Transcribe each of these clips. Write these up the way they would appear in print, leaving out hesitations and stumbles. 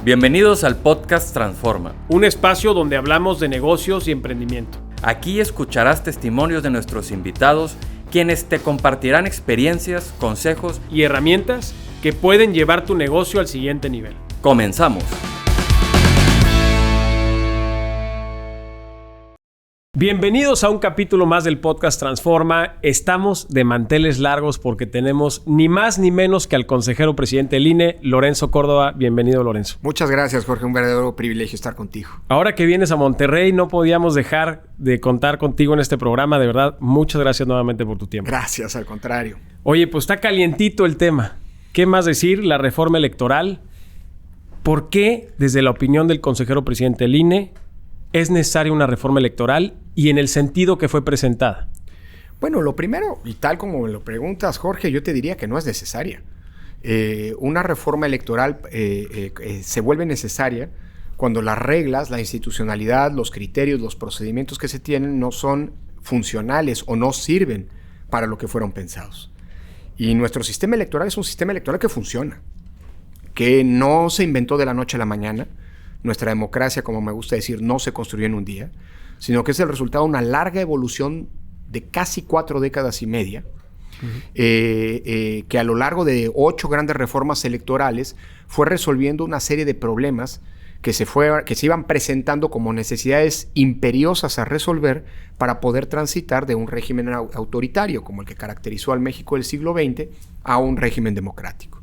Bienvenidos al podcast Transforma, un espacio donde hablamos de negocios y emprendimiento. Aquí escucharás testimonios de nuestros invitados, quienes te compartirán experiencias, consejos y herramientas que pueden llevar tu negocio al siguiente nivel. ¡Comenzamos! Bienvenidos a un capítulo más del podcast Transforma. Estamos de manteles largos porque tenemos ni más ni menos que al consejero presidente del INE, Lorenzo Córdoba. Bienvenido, Lorenzo. Muchas gracias, Jorge. Un verdadero privilegio estar contigo. Ahora que vienes a Monterrey, no podíamos dejar de contar contigo en este programa. De verdad, muchas gracias nuevamente por tu tiempo. Gracias, al contrario. Oye, pues está calientito el tema. ¿Qué más decir? La reforma electoral. ¿Por qué, desde la opinión del consejero presidente del INE, es necesaria una reforma electoral y en el sentido que fue presentada? Bueno, lo primero, y tal como me lo preguntas, Jorge, yo te diría que no es necesaria. Una reforma electoral se vuelve necesaria cuando las reglas, la institucionalidad, los criterios, los procedimientos que se tienen no son funcionales o no sirven para lo que fueron pensados. Y nuestro sistema electoral es un sistema electoral que funciona, que no se inventó de la noche a la mañana. Nuestra democracia, como me gusta decir, no se construyó en un día, sino que es el resultado de una larga evolución de casi 4 décadas y media, que a lo largo de 8 grandes reformas electorales fue resolviendo una serie de problemas que se iban presentando como necesidades imperiosas a resolver para poder transitar de un régimen autoritario, como el que caracterizó al México del siglo XX, a un régimen democrático.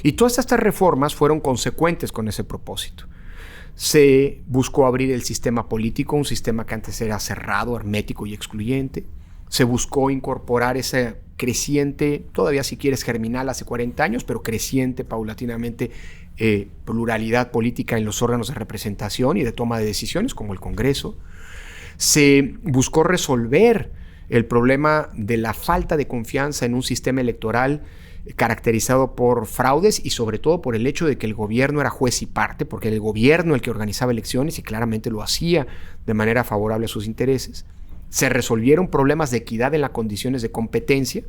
Y todas estas reformas fueron consecuentes con ese propósito. Se buscó abrir el sistema político, un sistema que antes era cerrado, hermético y excluyente. Se buscó incorporar esa creciente, todavía si quieres germinal hace 40 años, pero creciente paulatinamente pluralidad política en los órganos de representación y de toma de decisiones, como el Congreso. Se buscó resolver el problema de la falta de confianza en un sistema electoral caracterizado por fraudes y sobre todo por el hecho de que el gobierno era juez y parte, porque era el gobierno el que organizaba elecciones y claramente lo hacía de manera favorable a sus intereses. Se resolvieron problemas de equidad en las condiciones de competencia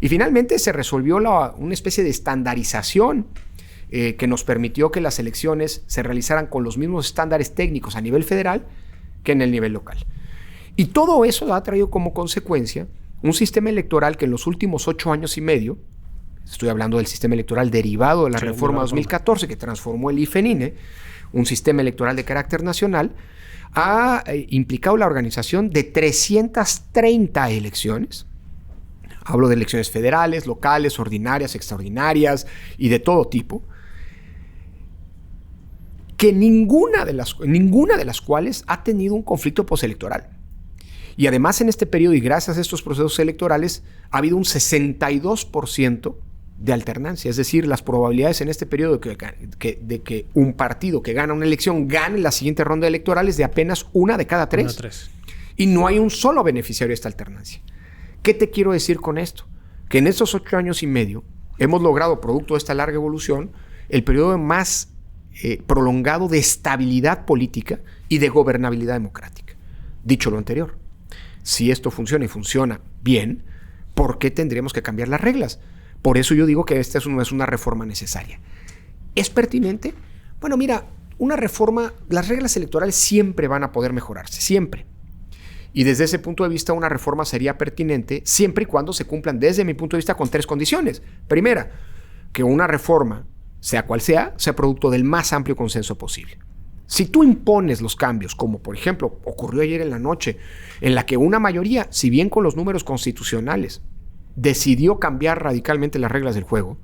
y finalmente se resolvió una especie de estandarización que nos permitió que las elecciones se realizaran con los mismos estándares técnicos a nivel federal que en el nivel local. Y todo eso ha traído como consecuencia un sistema electoral que en los últimos 8 años y medio, estoy hablando del sistema electoral derivado de la reforma 2014 que transformó el IFE-INE, un sistema electoral de carácter nacional, ha implicado la organización de 330 elecciones. Hablo de elecciones federales, locales, ordinarias, extraordinarias y de todo tipo, que ninguna de las cuales ha tenido un conflicto postelectoral. Y además en este periodo y gracias a estos procesos electorales ha habido un 62% de alternancia, es decir, las probabilidades en este periodo de que un partido que gana una elección gane la siguiente ronda electoral es de apenas 1 de cada 3. Y no hay un solo beneficiario de esta alternancia. ¿Qué te quiero decir con esto? Que en estos 8 años y medio hemos logrado, producto de esta larga evolución, el periodo más prolongado de estabilidad política y de gobernabilidad democrática. Dicho lo anterior, si esto funciona y funciona bien, ¿por qué tendríamos que cambiar las reglas? Por eso yo digo que esta no es una reforma necesaria. ¿Es pertinente? Bueno, mira, una reforma, las reglas electorales siempre van a poder mejorarse, siempre. Y desde ese punto de vista, una reforma sería pertinente siempre y cuando se cumplan, desde mi punto de vista, con 3 condiciones. Primera, que una reforma, sea cual sea producto del más amplio consenso posible. Si tú impones los cambios, como por ejemplo ocurrió ayer en la noche, en la que una mayoría, si bien con los números constitucionales, decidió cambiar radicalmente las reglas del juego,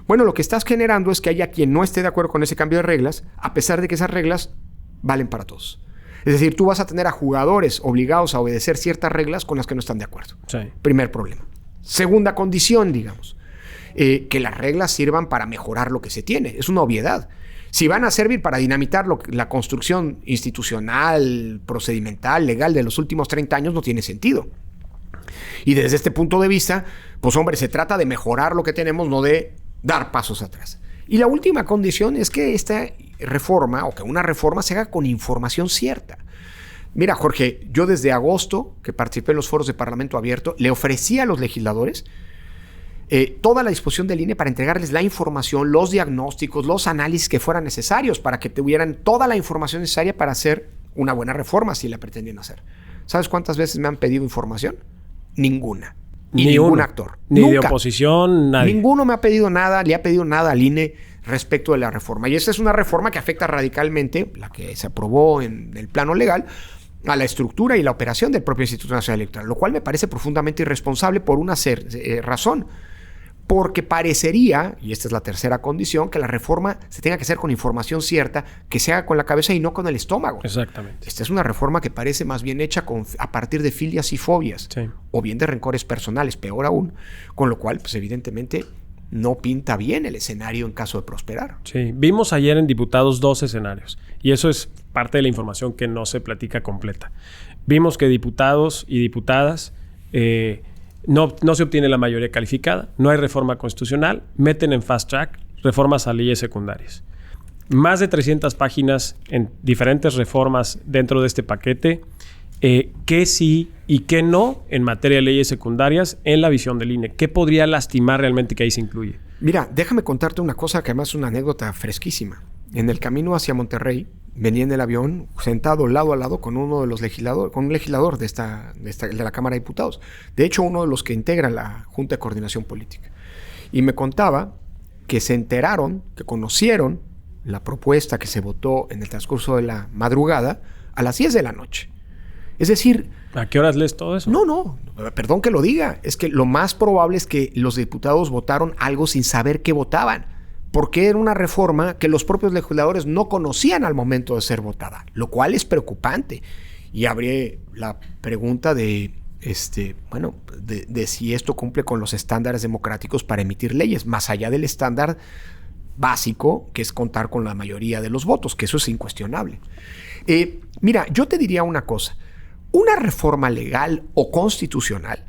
bueno, lo que estás generando es que haya quien no esté de acuerdo con ese cambio de reglas, a pesar de que esas reglas valen para todos. Es decir, tú vas a tener a jugadores obligados a obedecer ciertas reglas con las que no están de acuerdo. Sí. Primer problema. Segunda condición, digamos, que las reglas sirvan para mejorar lo que se tiene. Es una obviedad. Si van a servir para dinamitar la construcción institucional, procedimental, legal de los últimos 30 años, no tiene sentido. Y desde este punto de vista, pues hombre, se trata de mejorar lo que tenemos, no de dar pasos atrás. Y la última condición es que esta reforma, o que una reforma se haga con información cierta. Mira, Jorge, yo desde agosto, que participé en los foros de Parlamento Abierto, le ofrecí a los legisladores toda la disposición del INE para entregarles la información, los diagnósticos, los análisis que fueran necesarios para que tuvieran toda la información necesaria para hacer una buena reforma si la pretendían hacer. ¿Sabes cuántas veces me han pedido información? Ninguna. Y ningún actor. Ni Nunca. de oposición, nadie. Ninguno me ha pedido nada, le ha pedido nada al INE respecto de la reforma. Y esta es una reforma que afecta radicalmente, la que se aprobó en el plano legal, a la estructura y la operación del propio Instituto Nacional Electoral, lo cual me parece profundamente irresponsable por una razón. Porque parecería, y esta es la tercera condición, que la reforma se tenga que hacer con información cierta, que se haga con la cabeza y no con el estómago. Exactamente. Esta es una reforma que parece más bien hecha a partir de filias y fobias, Sí. o bien de rencores personales, peor aún, con lo cual, pues evidentemente, no pinta bien el escenario en caso de prosperar. Sí, vimos ayer en Diputados 2 escenarios y eso es parte de la información que no se platica completa. Vimos que diputados y diputadas no se obtiene la mayoría calificada, no hay reforma constitucional, meten en fast track reformas a leyes secundarias. Más de 300 páginas en diferentes reformas dentro de este paquete, qué sí y qué no en materia de leyes secundarias en la visión del INE. ¿Qué podría lastimar realmente que ahí se incluye? Mira, déjame contarte una cosa que además es una anécdota fresquísima. En el camino hacia Monterrey, venía en el avión sentado lado a lado con uno de los legisladores, con un legislador de la Cámara de Diputados. De hecho, uno de los que integra la Junta de Coordinación Política. Y me contaba que se enteraron, que conocieron la propuesta que se votó en el transcurso de la madrugada a las 10 de la noche. Es decir... ¿A qué horas lees todo eso? No, perdón que lo diga. Es que lo más probable es que los diputados votaron algo sin saber qué votaban. Porque era una reforma que los propios legisladores no conocían al momento de ser votada, lo cual es preocupante. Y abre la pregunta de si esto cumple con los estándares democráticos para emitir leyes, más allá del estándar básico, que es contar con la mayoría de los votos, que eso es incuestionable. Mira, yo te diría una cosa. Una reforma legal o constitucional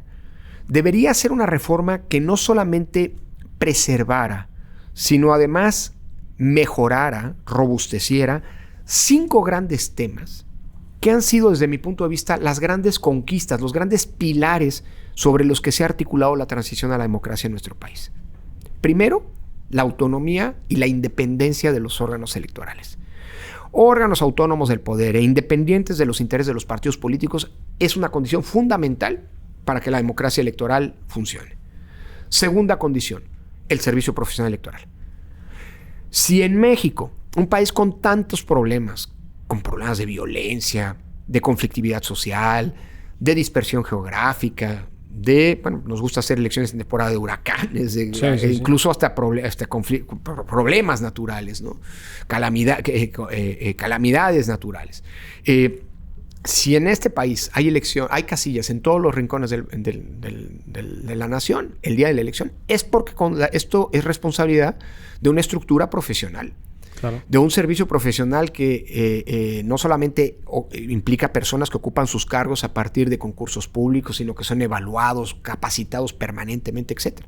debería ser una reforma que no solamente preservara, sino además mejorara, robusteciera 5 grandes temas que han sido, desde mi punto de vista, las grandes conquistas, los grandes pilares sobre los que se ha articulado la transición a la democracia en nuestro país. Primero, la autonomía y la independencia de los órganos electorales. Órganos autónomos del poder e independientes de los intereses de los partidos políticos es una condición fundamental para que la democracia electoral funcione. Segunda condición, el servicio profesional electoral. Si en México, un país con tantos problemas, con problemas de violencia, de conflictividad social, de dispersión geográfica, nos gusta hacer elecciones en temporada de huracanes, incluso hasta problemas naturales, ¿no? Calamidades naturales. Si en este país hay casillas en todos los rincones de la nación, el día de la elección, es porque esto es responsabilidad de una estructura profesional. Claro. De un servicio profesional que no solamente implica personas que ocupan sus cargos a partir de concursos públicos, sino que son evaluados, capacitados permanentemente, etc.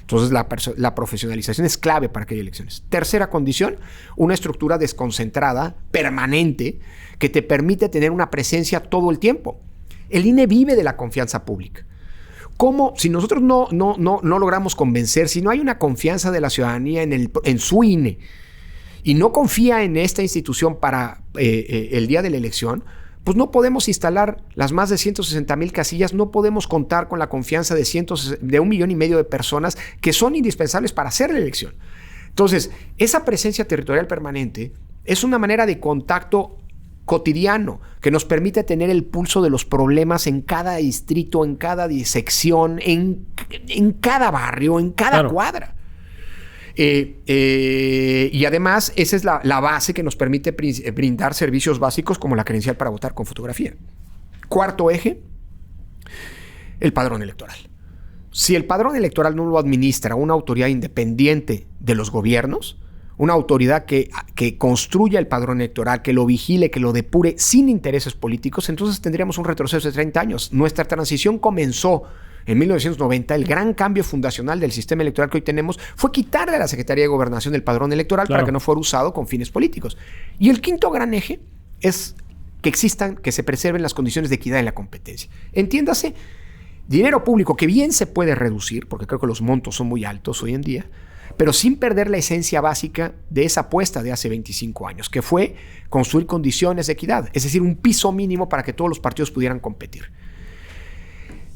Entonces, la profesionalización es clave para que haya elecciones. Tercera condición, una estructura desconcentrada, permanente, que te permite tener una presencia todo el tiempo. El INE vive de la confianza pública. ¿Cómo? Si nosotros no logramos convencer, si no hay una confianza de la ciudadanía en su INE, y no confía en esta institución para el día de la elección, pues no podemos instalar las más de 160,000 casillas, no podemos contar con la confianza de 1,5 millones de personas que son indispensables para hacer la elección. Entonces, esa presencia territorial permanente es una manera de contacto cotidiano que nos permite tener el pulso de los problemas en cada distrito, en cada sección, en cada barrio, en cada cuadra. Y además esa es la base que nos permite brindar servicios básicos como la credencial para votar con fotografía. Cuarto eje, el padrón electoral. Si el padrón electoral no lo administra una autoridad independiente de los gobiernos, una autoridad que construya el padrón electoral, que lo vigile, que lo depure sin intereses políticos, entonces tendríamos un retroceso de 30 años. Nuestra transición comenzó en 1990. El gran cambio fundacional del sistema electoral que hoy tenemos fue quitarle a la Secretaría de Gobernación el padrón electoral para que no fuera usado con fines políticos. Y el quinto gran eje es que se preserven las condiciones de equidad en la competencia. Entiéndase, Dinero público que bien se puede reducir, porque creo que los montos son muy altos hoy en día, pero sin perder la esencia básica de esa apuesta de hace 25 años, que fue construir condiciones de equidad, es decir, un piso mínimo para que todos los partidos pudieran competir.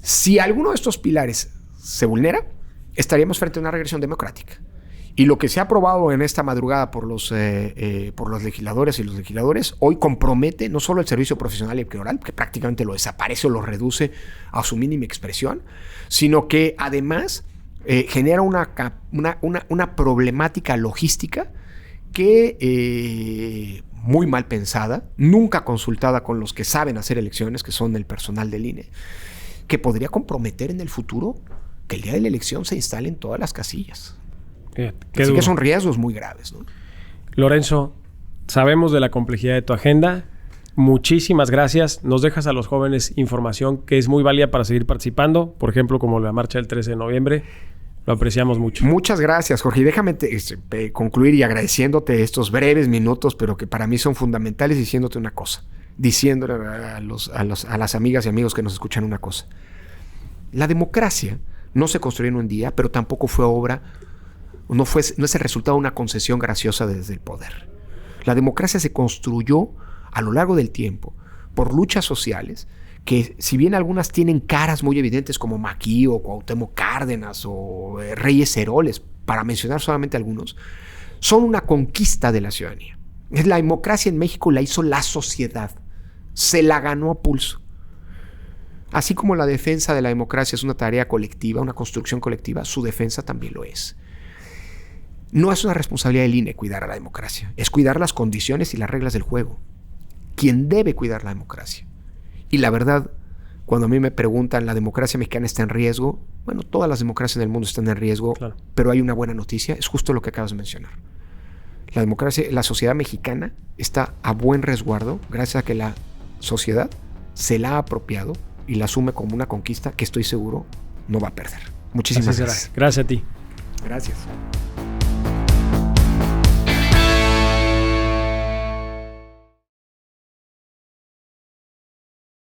Si alguno de estos pilares se vulnera, estaríamos frente a una regresión democrática. Y lo que se ha aprobado en esta madrugada por los legisladores y los legisladores hoy compromete no solo el servicio profesional y electoral, que prácticamente lo desaparece o lo reduce a su mínima expresión, sino que además genera una problemática logística que muy mal pensada, nunca consultada con los que saben hacer elecciones, que son el personal del INE, que podría comprometer en el futuro que el día de la elección se instalen todas las casillas. Así que son riesgos muy graves, ¿no? Lorenzo, sabemos de la complejidad de tu agenda. Muchísimas gracias. Nos dejas a los jóvenes información que es muy válida para seguir participando, por ejemplo, como la marcha del 13 de noviembre. Lo apreciamos mucho. Muchas gracias, Jorge. Y déjame concluir y agradeciéndote estos breves minutos, pero que para mí son fundamentales, diciéndote una cosa. Diciéndole a las amigas y amigos que nos escuchan una cosa. La democracia no se construyó en un día, pero tampoco fue obra, no es el resultado de una concesión graciosa desde el poder. La democracia se construyó a lo largo del tiempo por luchas sociales que, si bien algunas tienen caras muy evidentes como Maquío, Cuauhtémoc Cárdenas o Reyes Heroles, para mencionar solamente algunos, son una conquista de la ciudadanía. La democracia en México la hizo la sociedad, se la ganó a pulso. Así como la defensa de la democracia es una tarea colectiva, una construcción colectiva, su defensa también lo es. No es una responsabilidad del INE cuidar a la democracia, es cuidar las condiciones y las reglas del juego. Quien debe cuidar la democracia. Y la verdad, cuando a mí me preguntan, ¿la democracia mexicana está en riesgo? Bueno, todas las democracias en el mundo están en riesgo, claro. Pero hay una buena noticia, es justo lo que acabas de mencionar. La democracia, la sociedad mexicana está a buen resguardo gracias a que la sociedad se la ha apropiado y la asume como una conquista que estoy seguro no va a perder. Muchísimas gracias. Gracias a ti. Gracias.